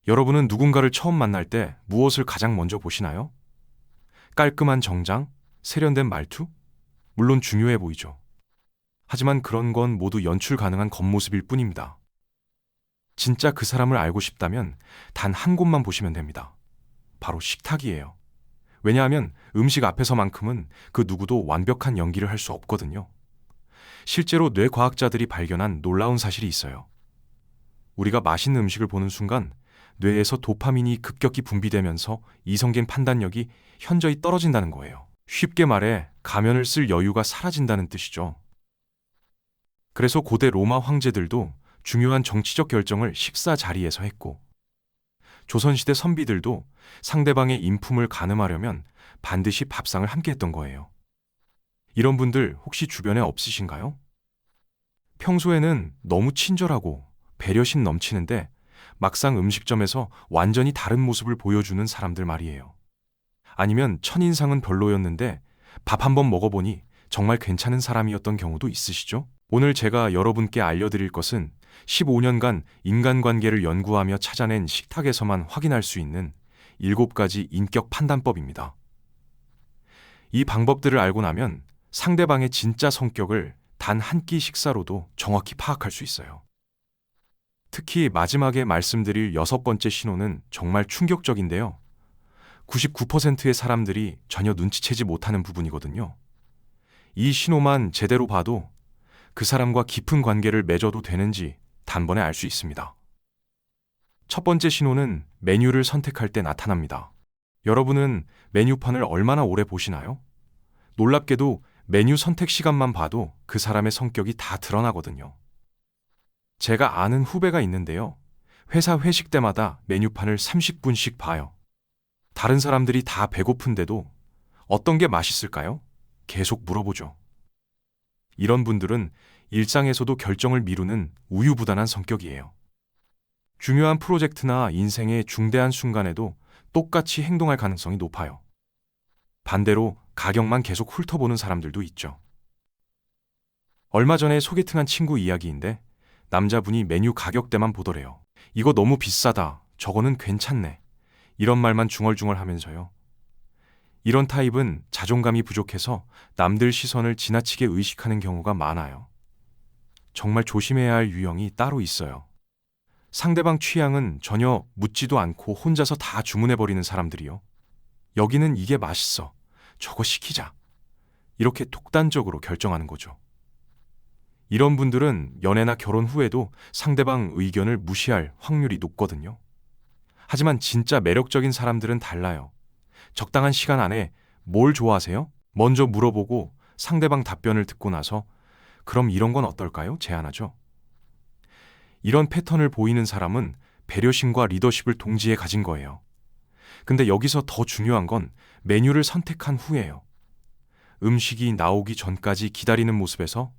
여러분은 누군가를 처음 만날 때 무엇을 가장 먼저 보시나요? 깔끔한 정장? 세련된 말투? 물론 중요해 보이죠. 하지만 그런 건 모두 연출 가능한 겉모습일 뿐입니다. 진짜 그 사람을 알고 싶다면 단 한 곳만 보시면 됩니다. 바로 식탁이에요. 왜냐하면 음식 앞에서만큼은 그 누구도 완벽한 연기를 할 수 없거든요. 실제로 뇌과학자들이 발견한 놀라운 사실이 있어요. 우리가 맛있는 음식을 보는 순간 뇌에서 도파민이 급격히 분비되면서 이성적인 판단력이 현저히 떨어진다는 거예요. 쉽게 말해 가면을 쓸 여유가 사라진다는 뜻이죠. 그래서 고대 로마 황제들도 중요한 정치적 결정을 식사 자리에서 했고, 조선시대 선비들도 상대방의 인품을 가늠하려면 반드시 밥상을 함께 했던 거예요. 이런 분들 혹시 주변에 없으신가요? 평소에는 너무 친절하고 배려심 넘치는데 막상 음식점에서 완전히 다른 모습을 보여주는 사람들 말이에요. 아니면 첫인상은 별로였는데 밥 한번 먹어보니 정말 괜찮은 사람이었던 경우도 있으시죠? 오늘 제가 여러분께 알려드릴 것은 15년간 인간관계를 연구하며 찾아낸 식탁에서만 확인할 수 있는 7가지 인격 판단법입니다. 이 방법들을 알고 나면 상대방의 진짜 성격을 단 한 끼 식사로도 정확히 파악할 수 있어요. 특히 마지막에 말씀드릴 6번째 신호는 정말 충격적인데요. 99%의 사람들이 전혀 눈치채지 못하는 부분이거든요. 이 신호만 제대로 봐도 그 사람과 깊은 관계를 맺어도 되는지 단번에 알 수 있습니다. 첫 번째 신호는 메뉴를 선택할 때 나타납니다. 여러분은 메뉴판을 얼마나 오래 보시나요? 놀랍게도 메뉴 선택 시간만 봐도 그 사람의 성격이 다 드러나거든요. 제가 아는 후배가 있는데요. 회사 회식 때마다 메뉴판을 30분씩 봐요. 다른 사람들이 다 배고픈데도 어떤 게 맛있을까요? 계속 물어보죠. 이런 분들은 일상에서도 결정을 미루는 우유부단한 성격이에요. 중요한 프로젝트나 인생의 중대한 순간에도 똑같이 행동할 가능성이 높아요. 반대로 가격만 계속 훑어보는 사람들도 있죠. 얼마 전에 소개팅한 친구 이야기인데 남자분이 메뉴 가격대만 보더래요. 이거 너무 비싸다. 저거는 괜찮네. 이런 말만 중얼중얼 하면서요. 이런 타입은 자존감이 부족해서 남들 시선을 지나치게 의식하는 경우가 많아요. 정말 조심해야 할 유형이 따로 있어요. 상대방 취향은 전혀 묻지도 않고 혼자서 다 주문해버리는 사람들이요. 여기는 이게 맛있어. 저거 시키자. 이렇게 독단적으로 결정하는 거죠. 이런 분들은 연애나 결혼 후에도 상대방 의견을 무시할 확률이 높거든요. 하지만 진짜 매력적인 사람들은 달라요. 적당한 시간 안에 뭘 좋아하세요? 먼저 물어보고 상대방 답변을 듣고 나서 그럼 이런 건 어떨까요? 제안하죠. 이런 패턴을 보이는 사람은 배려심과 리더십을 동시에 가진 거예요. 근데 여기서 더 중요한 건 메뉴를 선택한 후예요. 음식이 나오기 전까지 기다리는 모습에서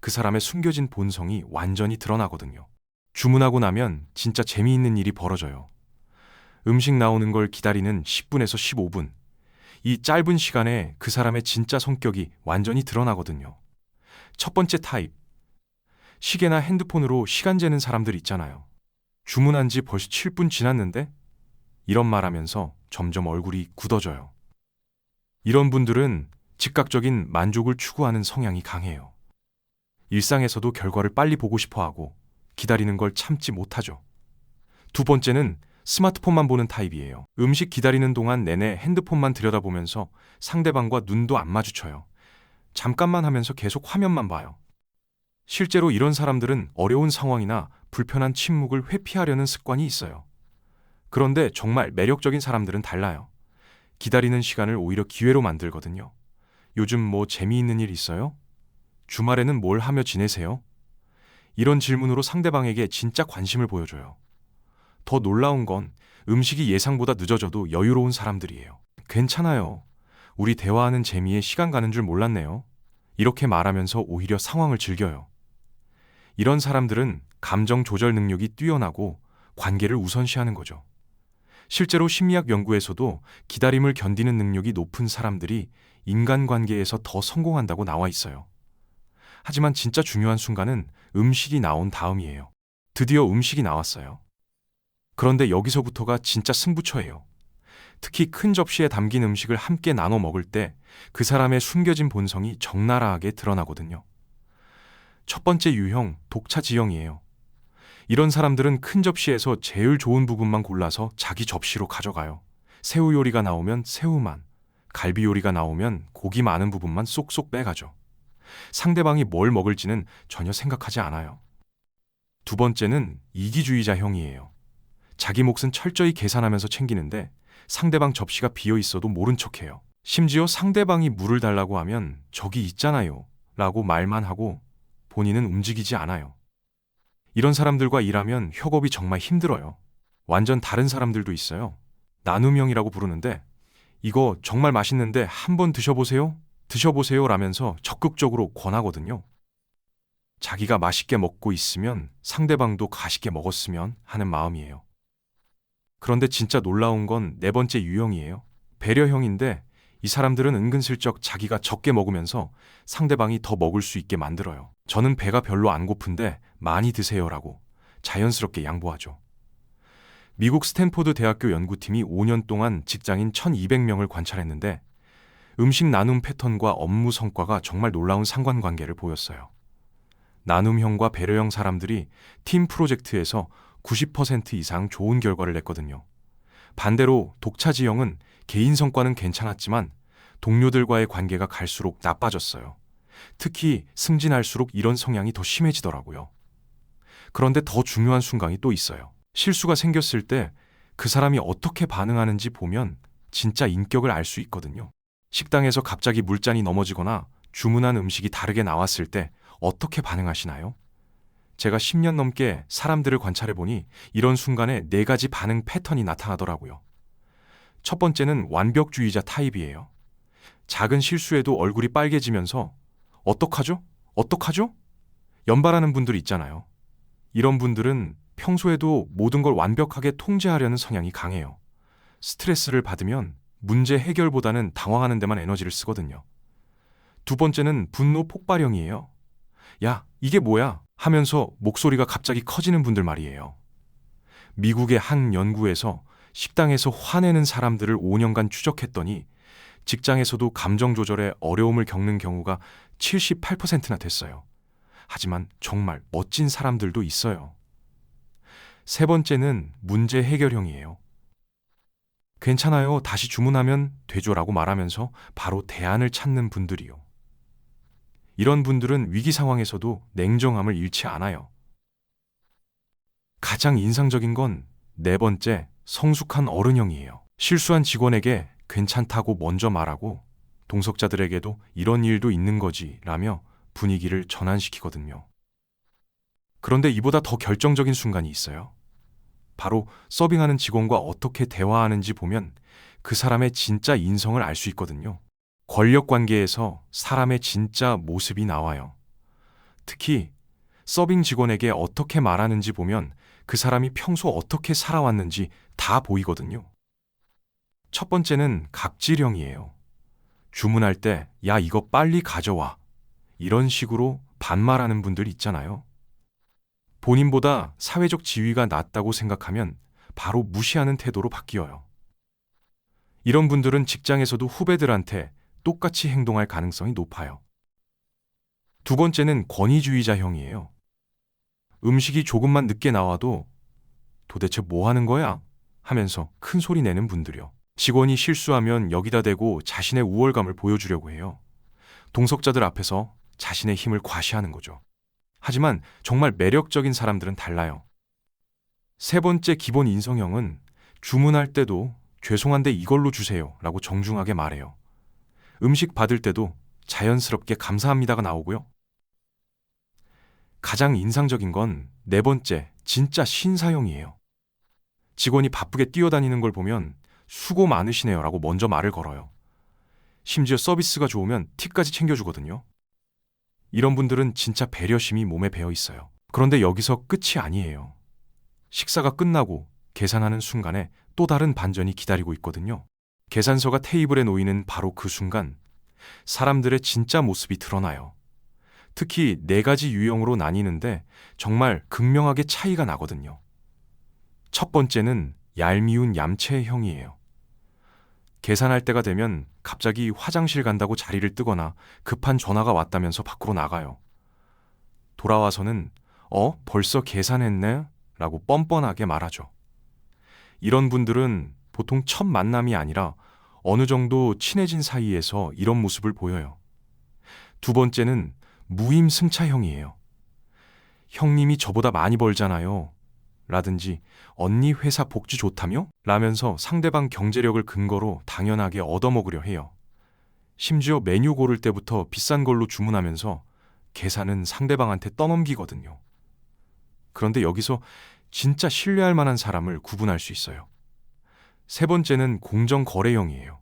그 사람의 숨겨진 본성이 완전히 드러나거든요. 주문하고 나면 진짜 재미있는 일이 벌어져요. 음식 나오는 걸 기다리는 10분에서 15분. 이 짧은 시간에 그 사람의 진짜 성격이 완전히 드러나거든요. 첫 번째 타입. 시계나 핸드폰으로 시간 재는 사람들 있잖아요. 주문한 지 벌써 7분 지났는데? 이런 말 하면서 점점 얼굴이 굳어져요. 이런 분들은 즉각적인 만족을 추구하는 성향이 강해요. 일상에서도 결과를 빨리 보고 싶어 하고 기다리는 걸 참지 못하죠. 두 번째는 스마트폰만 보는 타입이에요. 음식 기다리는 동안 내내 핸드폰만 들여다보면서 상대방과 눈도 안 마주쳐요. 잠깐만 하면서 계속 화면만 봐요. 실제로 이런 사람들은 어려운 상황이나 불편한 침묵을 회피하려는 습관이 있어요. 그런데 정말 매력적인 사람들은 달라요. 기다리는 시간을 오히려 기회로 만들거든요. 요즘 뭐 재미있는 일 있어요? 주말에는 뭘 하며 지내세요? 이런 질문으로 상대방에게 진짜 관심을 보여줘요. 더 놀라운 건 음식이 예상보다 늦어져도 여유로운 사람들이에요. 괜찮아요. 우리 대화하는 재미에 시간 가는 줄 몰랐네요. 이렇게 말하면서 오히려 상황을 즐겨요. 이런 사람들은 감정 조절 능력이 뛰어나고 관계를 우선시하는 거죠. 실제로 심리학 연구에서도 기다림을 견디는 능력이 높은 사람들이 인간관계에서 더 성공한다고 나와 있어요. 하지만 진짜 중요한 순간은 음식이 나온 다음이에요. 드디어 음식이 나왔어요. 그런데 여기서부터가 진짜 승부처예요. 특히 큰 접시에 담긴 음식을 함께 나눠 먹을 때 그 사람의 숨겨진 본성이 적나라하게 드러나거든요. 첫 번째 유형, 독차 지형이에요. 이런 사람들은 큰 접시에서 제일 좋은 부분만 골라서 자기 접시로 가져가요. 새우 요리가 나오면 새우만, 갈비 요리가 나오면 고기 많은 부분만 쏙쏙 빼가죠. 상대방이 뭘 먹을지는 전혀 생각하지 않아요. 두 번째는 이기주의자형이에요. 자기 몫은 철저히 계산하면서 챙기는데 상대방 접시가 비어 있어도 모른 척해요. 심지어 상대방이 물을 달라고 하면 저기 있잖아요 라고 말만 하고 본인은 움직이지 않아요. 이런 사람들과 일하면 협업이 정말 힘들어요. 완전 다른 사람들도 있어요. 나눔형이라고 부르는데 이거 정말 맛있는데 한번 드셔보세요? 드셔보세요 라면서 적극적으로 권하거든요. 자기가 맛있게 먹고 있으면 상대방도 맛있게 먹었으면 하는 마음이에요. 그런데 진짜 놀라운 건 네 번째 유형이에요. 배려형인데 이 사람들은 은근슬쩍 자기가 적게 먹으면서 상대방이 더 먹을 수 있게 만들어요. 저는 배가 별로 안 고픈데 많이 드세요라고 자연스럽게 양보하죠. 미국 스탠포드 대학교 연구팀이 5년 동안 직장인 1,200명을 관찰했는데 음식 나눔 패턴과 업무 성과가 정말 놀라운 상관관계를 보였어요. 나눔형과 배려형 사람들이 팀 프로젝트에서 90% 이상 좋은 결과를 냈거든요. 반대로 독차지형은 개인 성과는 괜찮았지만 동료들과의 관계가 갈수록 나빠졌어요. 특히 승진할수록 이런 성향이 더 심해지더라고요. 그런데 더 중요한 순간이 또 있어요. 실수가 생겼을 때 그 사람이 어떻게 반응하는지 보면 진짜 인격을 알 수 있거든요. 식당에서 갑자기 물잔이 넘어지거나 주문한 음식이 다르게 나왔을 때 어떻게 반응하시나요? 제가 10년 넘게 사람들을 관찰해보니 이런 순간에 4가지 반응 패턴이 나타나더라고요. 첫 번째는 완벽주의자 타입이에요. 작은 실수에도 얼굴이 빨개지면서 어떡하죠? 어떡하죠? 연발하는 분들 있잖아요. 이런 분들은 평소에도 모든 걸 완벽하게 통제하려는 성향이 강해요. 스트레스를 받으면 문제 해결보다는 당황하는 데만 에너지를 쓰거든요. 두 번째는 분노 폭발형이에요. 야, 이게 뭐야? 하면서 목소리가 갑자기 커지는 분들 말이에요. 미국의 한 연구에서 식당에서 화내는 사람들을 5년간 추적했더니 직장에서도 감정 조절에 어려움을 겪는 경우가 78%나 됐어요. 하지만 정말 멋진 사람들도 있어요. 세 번째는 문제 해결형이에요. 괜찮아요. 다시 주문하면 되죠라고 말하면서 바로 대안을 찾는 분들이요. 이런 분들은 위기 상황에서도 냉정함을 잃지 않아요. 가장 인상적인 건 네 번째, 성숙한 어른형이에요. 실수한 직원에게 괜찮다고 먼저 말하고 동석자들에게도 이런 일도 있는 거지 라며 분위기를 전환시키거든요. 그런데 이보다 더 결정적인 순간이 있어요. 바로 서빙하는 직원과 어떻게 대화하는지 보면 그 사람의 진짜 인성을 알 수 있거든요. 권력 관계에서 사람의 진짜 모습이 나와요. 특히 서빙 직원에게 어떻게 말하는지 보면 그 사람이 평소 어떻게 살아왔는지 다 보이거든요. 첫 번째는 각질형이에요. 주문할 때, 야, 이거 빨리 가져와. 이런 식으로 반말하는 분들 있잖아요. 본인보다 사회적 지위가 낮다고 생각하면 바로 무시하는 태도로 바뀌어요. 이런 분들은 직장에서도 후배들한테 똑같이 행동할 가능성이 높아요. 두 번째는 권위주의자형이에요. 음식이 조금만 늦게 나와도 도대체 뭐 하는 거야? 하면서 큰 소리 내는 분들이요. 직원이 실수하면 여기다 대고 자신의 우월감을 보여주려고 해요. 동석자들 앞에서 자신의 힘을 과시하는 거죠. 하지만 정말 매력적인 사람들은 달라요. 세 번째 기본 인성형은 주문할 때도 죄송한데 이걸로 주세요 라고 정중하게 말해요. 음식 받을 때도 자연스럽게 감사합니다가 나오고요. 가장 인상적인 건 네 번째, 진짜 신사형이에요. 직원이 바쁘게 뛰어다니는 걸 보면 수고 많으시네요 라고 먼저 말을 걸어요. 심지어 서비스가 좋으면 팁까지 챙겨주거든요. 이런 분들은 진짜 배려심이 몸에 배어 있어요. 그런데 여기서 끝이 아니에요. 식사가 끝나고 계산하는 순간에 또 다른 반전이 기다리고 있거든요. 계산서가 테이블에 놓이는 바로 그 순간 사람들의 진짜 모습이 드러나요. 특히 4가지 유형으로 나뉘는데 정말 극명하게 차이가 나거든요. 첫 번째는 얄미운 얌체의 형이에요. 계산할 때가 되면 갑자기 화장실 간다고 자리를 뜨거나 급한 전화가 왔다면서 밖으로 나가요. 돌아와서는 벌써 계산했네? 라고 뻔뻔하게 말하죠. 이런 분들은 보통 첫 만남이 아니라 어느 정도 친해진 사이에서 이런 모습을 보여요. 두 번째는 무임승차형이에요. 형님이 저보다 많이 벌잖아요. 라든지 언니 회사 복지 좋다며? 라면서 상대방 경제력을 근거로 당연하게 얻어먹으려 해요. 심지어 메뉴 고를 때부터 비싼 걸로 주문하면서 계산은 상대방한테 떠넘기거든요. 그런데 여기서 진짜 신뢰할 만한 사람을 구분할 수 있어요. 세 번째는 공정거래형이에요.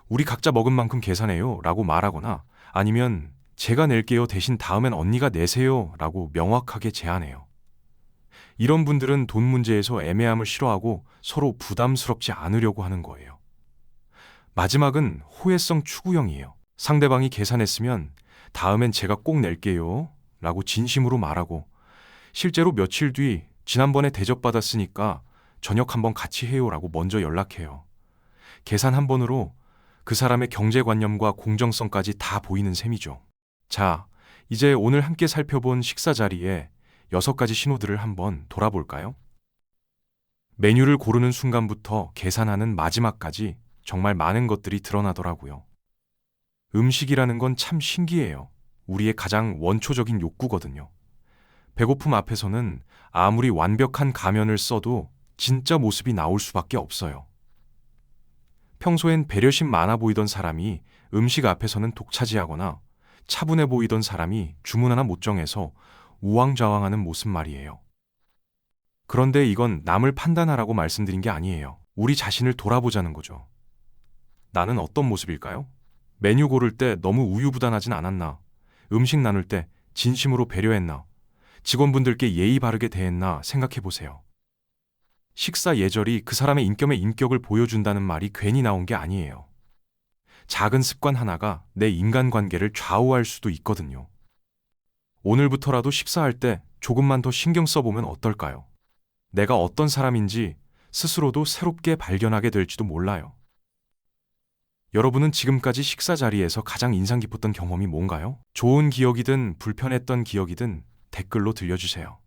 우리 각자 먹은 만큼 계산해요 라고 말하거나 아니면 제가 낼게요 대신 다음엔 언니가 내세요 라고 명확하게 제안해요. 이런 분들은 돈 문제에서 애매함을 싫어하고 서로 부담스럽지 않으려고 하는 거예요. 마지막은 호혜성 추구형이에요. 상대방이 계산했으면 다음엔 제가 꼭 낼게요 라고 진심으로 말하고 실제로 며칠 뒤 지난번에 대접받았으니까 저녁 한번 같이 해요 라고 먼저 연락해요. 계산 한 번으로 그 사람의 경제관념과 공정성까지 다 보이는 셈이죠. 자, 이제 오늘 함께 살펴본 식사 자리에 6가지 신호들을 한번 돌아볼까요? 메뉴를 고르는 순간부터 계산하는 마지막까지 정말 많은 것들이 드러나더라고요. 음식이라는 건 참 신기해요. 우리의 가장 원초적인 욕구거든요. 배고픔 앞에서는 아무리 완벽한 가면을 써도 진짜 모습이 나올 수밖에 없어요. 평소엔 배려심 많아 보이던 사람이 음식 앞에서는 독차지하거나 차분해 보이던 사람이 주문 하나 못 정해서 우왕좌왕하는 모습 말이에요. 그런데 이건 남을 판단하라고 말씀드린 게 아니에요. 우리 자신을 돌아보자는 거죠. 나는 어떤 모습일까요? 메뉴 고를 때 너무 우유부단하진 않았나? 음식 나눌 때 진심으로 배려했나? 직원분들께 예의 바르게 대했나 생각해 보세요. 식사 예절이 그 사람의 인격의 인격을 보여준다는 말이 괜히 나온 게 아니에요. 작은 습관 하나가 내 인간관계를 좌우할 수도 있거든요. 오늘부터라도 식사할 때 조금만 더 신경 써보면 어떨까요? 내가 어떤 사람인지 스스로도 새롭게 발견하게 될지도 몰라요. 여러분은 지금까지 식사 자리에서 가장 인상 깊었던 경험이 뭔가요? 좋은 기억이든 불편했던 기억이든 댓글로 들려주세요.